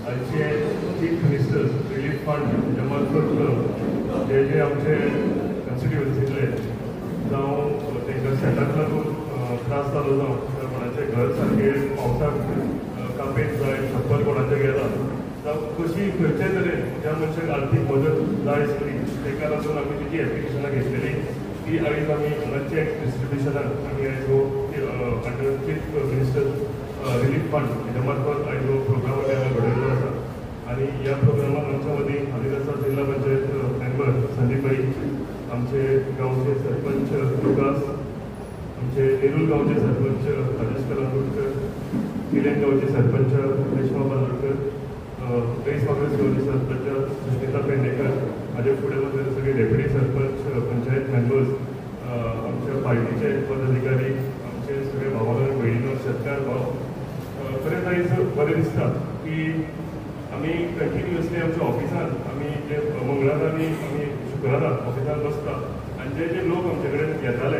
आयचे chief ministers relief fund हेच्या मार्फत जे जे आमचे कॉन्स्टिट्युएन्सीतले जावं तांकां शेताक लागून त्रास जालो जावं कोणाचे घर सारके पावसाक कापेत जाय छप्पर कोणाचें गेलां जावं कशी खंयचे तरेन ज्या मनशाक आर्थीक मदत जाय आसली ताका लागून आमी तेजी एप्लिकेशनां घेतलेली ती आयज आमी हांगा चॅक डिस्ट्रिब्युशनाक आमी आयज हो under chief minister relief fund हेच्या मार्फत आयज हो प्रोग्राम आमी घडयल्लो आसा आनी ह्या प्रोग्रामाक आमच्या मदीं हालीं आसा जिल्हा पंचायत मेंबर संदीप भाई, आमचे गांवचे सरपंच विकास, आमचे नेरूल गांवचे सरपंच राजेश कलांगूटकर, किलेन गांवचे सरपंच रेश्मा बांदोडकर, बेस काँग्रेस गांवचे सरपंच सुष्मिता पेडणेकर, माझे फुडें वचून सगळे डेप्युटी सरपंच पंचायत मेंबर्स, आमच्या पार्टीचे पदाधिकारी, आमचे सगळे भावांनो भयणीनो शेतकार भाव, खरेंच आयज बरें दिसता की आमी कंटिन्युअसली आमच्या ऑफिसान आमी जे मंगळारा आनी आमी शुक्रारा ऑफिसान बसता आनी जे जे लोक आमचे कडेन येताले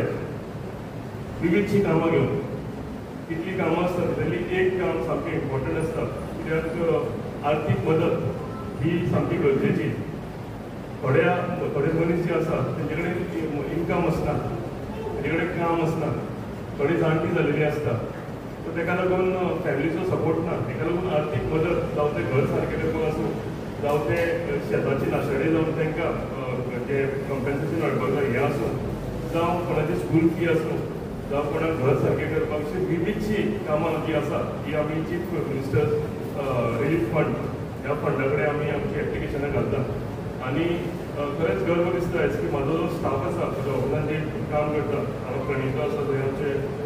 विविधशीं कामां घेवन, कितलीं कामां आसता तितूंतली एक काम सामकें इम्पॉर्टंट आसता कित्याक आर्थीक मदत ही सामकी गरजेची. थोडे मनीस जे आसा तेंचे कडेन इन्कम आसना, तेंचे कडेन काम आसना, थोडी जाणटी जाल्लेली आसता, सो ताका लागून फॅमिलीचो सपोर्ट ना, ताका लागून आर्थीक मदत जावं ते घर सारकें करपाक आसूं जावं ते शेताची नाशाडी जावन तांकां जे कॉम्पेन्सेशन हाडपाक जाय हें आसूं जावं कोणाची स्कूल फी आसूं जावं कोणाक घर सारकें करपाक अशी विविधशीं कामां जी आसा ती आमी चीफ मिनिस्टर रिलीफ फंड ह्या फंडा कडेन आमी आमची एप्लिकेशनां घालता आनी खरेंच गर्व दिसता की म्हाजो जो स्टाफ आसा म्हज्या ऑफिसान जे काम करता हांव प्रणिता आसा थंय आमचे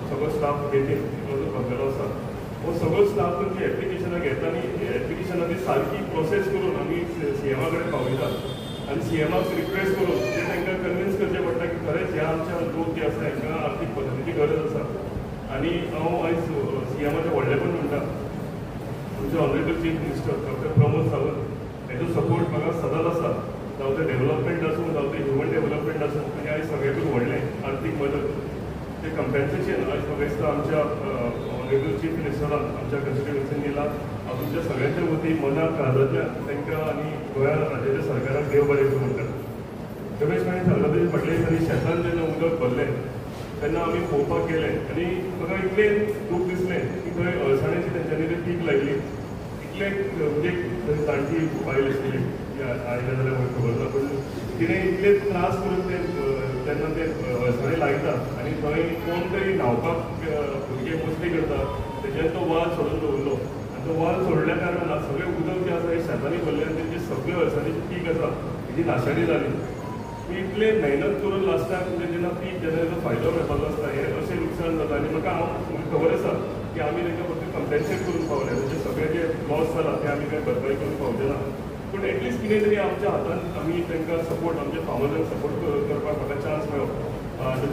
सगळो स्टाफ बेगीन बसलेलो आसा, हो सगळो स्टाफ तुमची एप्लिकेशनां घेता आनी एप्लिकेशनां ती सारकी प्रोसेस करून आमी सीएमा कडेन पावयता आनी सीएमाक रिक्वेस्ट करून ते तांकां कन्विन्स करचें पडटा की खरेंच ह्या आमच्या लोक जे आसा हांकां आर्थीक मदतीची गरज आसा. आनी हांव आयज सीएमाचें व्हडलेपण म्हणटा तुमचे honourable chief minister doctor Pramod Sawant हेजो सपोर्ट म्हाका सदांच आसा, जावं ते डेव्हलपमेंट आसूं जावं ते ह्युमन डेव्हलपमेंट आसूं आनी आयज सगळ्यांकूच व्हडलें आर्थीक मदत ते कंपेन्सेशन आयज म्हाका दिसता आमच्या ऑनरेबल चीफ मिनिस्टरान आमच्या कॉन्स्टिट्युएन्सीन दिला. हांव तुमच्या सगळ्यांच्या वतीन मनाक काळजांतल्यान तांकां आनी गोंया राज्याच्या सरकाराक देव बरें करूं म्हणटा. रमेश भाईन सांगला तशें फाटल्या दिसांनी शेतान जेन्ना उदक भरलें तेन्ना आमी पळोवपाक गेले आनी म्हाका इतलें दूख दिसलें की थंय अळसाण्याची तेंच्यांनी तें पीक लायली, इतलें म्हणजे थंय जाणटी बायल आशिल्ली आयल्या जाल्यार म्हाका खबर ना, पूण तिणें इतले त्रास करून तेन्ना ते अळसाणे लायता आनी थंय कोण तरी न्हांवपाक भुरगे मस्ती करता तेच्यान तो वाल सोडून दवरलो आनी तो वाल सोडल्या कारणान सगळें उदक जें आसा हें शेतांनी भरलें आनी तेंचे सगळें अळसाण्याचें पीक आसा हेजी नाशाडी जाली. इतले मेहनत करून लास्टाक जेन्ना पीक जेन्ना तेजो फायदो मेळपाचो आसता हें अशें लुकसाण जाता आनी म्हाका खबर आसा की आमी तांकां फक्त कंपेन्सेट करून पावले, म्हणजे सगळे जे लॉस जाला ते आमी कांय भरपाई करून पावचे ना, पूण एटलिस्ट कितें तरी आमच्या हातान आमी तांकां सपोर्ट आमच्या फार्मर्सांक सपोर्ट करपाक म्हाका चान्स मेळ्ळो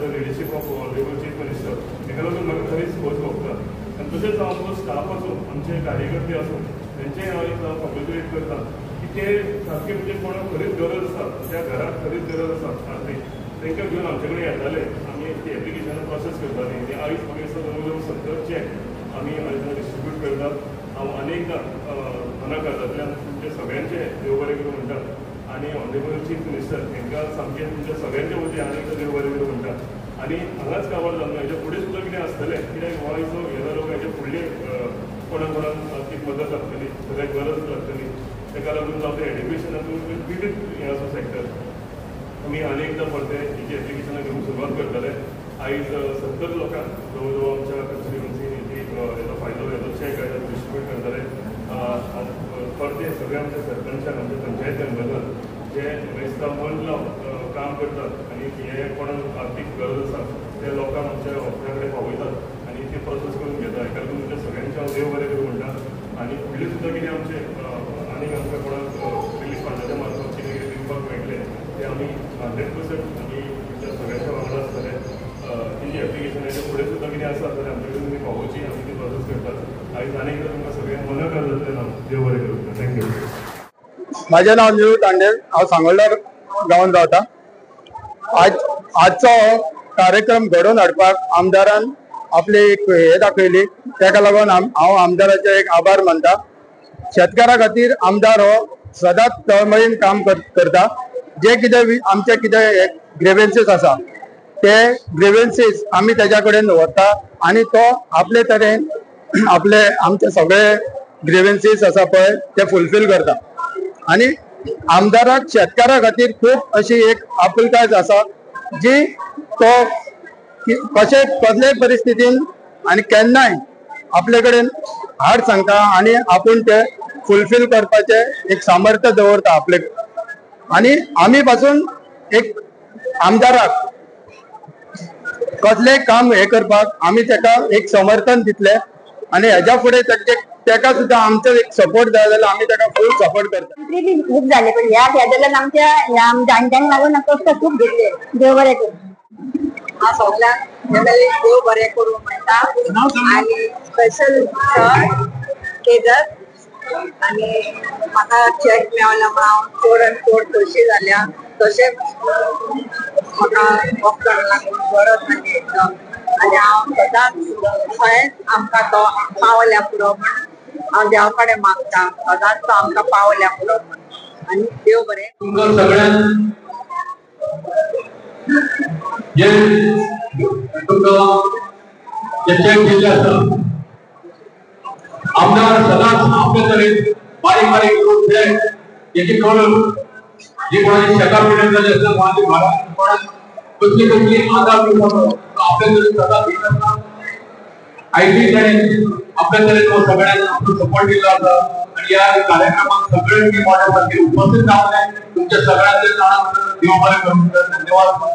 the leadership of honourable chief minister. ताका लागून म्हाका खरेंच खोस भोगता आनी तशेंच हांव आमचो स्टाफ आसूं आमचे कार्यकर्ते आसूं तेंचेय हांव कॉंग्रेच्युलेट करता की ते सारके म्हणजे कोणाक खरीच गरज आसा त्या घराक खरीच गरज आसा आर्थीक तांकां घेवन आमचे कडेन येताले, आमी ती एप्लिकेशनां प्रोसेस करतालीं आनी आयज म्हाका दिसता जवळ जवळ 70 चॅक आमी आयज डिस्ट्रिब्यूट करतात. हांव अनेकदां मना काळजांतल्यान तुमचे सगळ्यांचे देव बरें करूं म्हणटा आनी ऑनरेबल चीफ मिनिस्टर हांकां सामकें तुमच्या सगळ्यांच्या वतीन आनीक देव बरें करूं म्हणटा आनी हांगाच काबार जावना, हेच्या फुडें सुद्दां कितें आसतलें कित्याक हो आयचो येलो लोक हेच्या फुडली कोणाक कोणाक आर्थीक मदत लागतली, सगळ्याक गरज लागतली, ताका लागून जावं ते एड्युकेशनांतून विविध हें आसूं सॅक्टर आमी अनेकदां परते हेची एप्लिकेशनां घेवंक सुरवात करतले. आयज 70 लोकांक जवळ जवळ आमच्या कॉन्स्टिट्युएन्सीन हेजो फायदो हेजो चॅक आयज डिस्ट्रिब्यूट करतले. परते सगळे आमच्या सरपंचाक आमच्या पंचायत मेंबर्सांक जे दिसता मन लावन काम करतात आनी हे कोणाक आर्थीक गरज आसा त्या लोकांक आमच्या ऑफिसा कडेन पावयतात आनी ती प्रोसेस करून घेता. हेका लागून तुमच्या सगळ्यांचे हांव देव बरें करूं म्हणटा आनी फुडलें सुद्दां कितें आमचे आनीक आमकां कोणाक रिलीफ फंडाच्या मार्फत कितें कितें दिवपाक मेळटलें ते आमी 100% आमी तुमच्या सगळ्यांच्या वांगडा आसतले. तेजी एप्लिकेशनाच्या फुडें सुद्दां कितें आसा जाल्यार आमचे कडेन तुमी पावोवची, आमी ती प्रोसेस करतात. आयज आनीकदां तुमकां सगळ्यांक मना काळजांतल्यान हांव देव बरें करूं. थँक्यू. माझे नाव निळू तांडेल, हांव सांगोळडा गांवांत रावता. आजचो कार्यक्रम घडोवन हाडपाक आमदारान आपली एक हे दाखयली, ताका लागून हांव आमदाराचे एक आभार मानता. शेतकारा खातीर आमदार हो सदांच तळमळीन काम करता. जे कितें आमचे कितें ग्रेवेन्सीस आसा ते ग्रेवेन्सीस आमी तेज्या कडेन व्हरता आनी तो आपले तरेन आमचे सगळे ग्रेवेन्सीस आसा पळय ते फुलफील करता. आनी आमदाराक शेतकारा खातीर खूब अशी एक आपुलकाय आसा जी तो कसलेय परिस्थितीन आनी केन्नाय आपले कडेन हाड सांगता आनी आपूण ते फुलफील करपाचे एक सामर्थ्य दवरता आपले. आनी आमी पासून एक आमदाराक कसलेय काम हे करपाक आमी तेका एक समर्थन दितले आनी हेज्या फुडें तेका सुद्दां आमचो एक सपोर्ट जाय जाल्यार आमी तेका फूल सपोर्ट करता. खूप झाले पण ह्या जाल्यार आमच्या जाणट्यांक लागून कष्ट खूप घेतले. देव बरें करूं. हा सगळ्यांक देव बरें करूं म्हणटा आनी स्पेशल केजर आनी म्हाका चॅक मेळ्ळा म्हणून हांव चड आनी चड खोशी जाल्या. तशेंच म्हाका डॉक्टर लागून गरज नासली एकदम आनी हांव सदांच खंयच आमकां तो पावल्या पुरो म्हण हांव देवा कडेन मागता सदांच तो आमकां पावल्या पुरो म्हण आनी देव बरें. तुमकां सगळ्यांक जे तुमकां जे चॅक दिल्ले आसा आमदार सदांच आपले तरेन बारीक बारीक करून ते हेची कळून जी कोणाची शेतां पिड्यान जाली आसता कोणाची घरां कोणाक कसली कसली आदार दिवपाचो आपले तरेन सदांच दीत आसता. आयजी ताणें आपल्या तरेन हो सगळ्यांक आपलो सपोर्ट दिल्लो आसा आनी ह्या कार्यक्रमाक सगळे टीम वांगडा उपस्थित रावले. तुमच्या सगळ्यांचे नांव देव बरें करूं. धन्यवाद.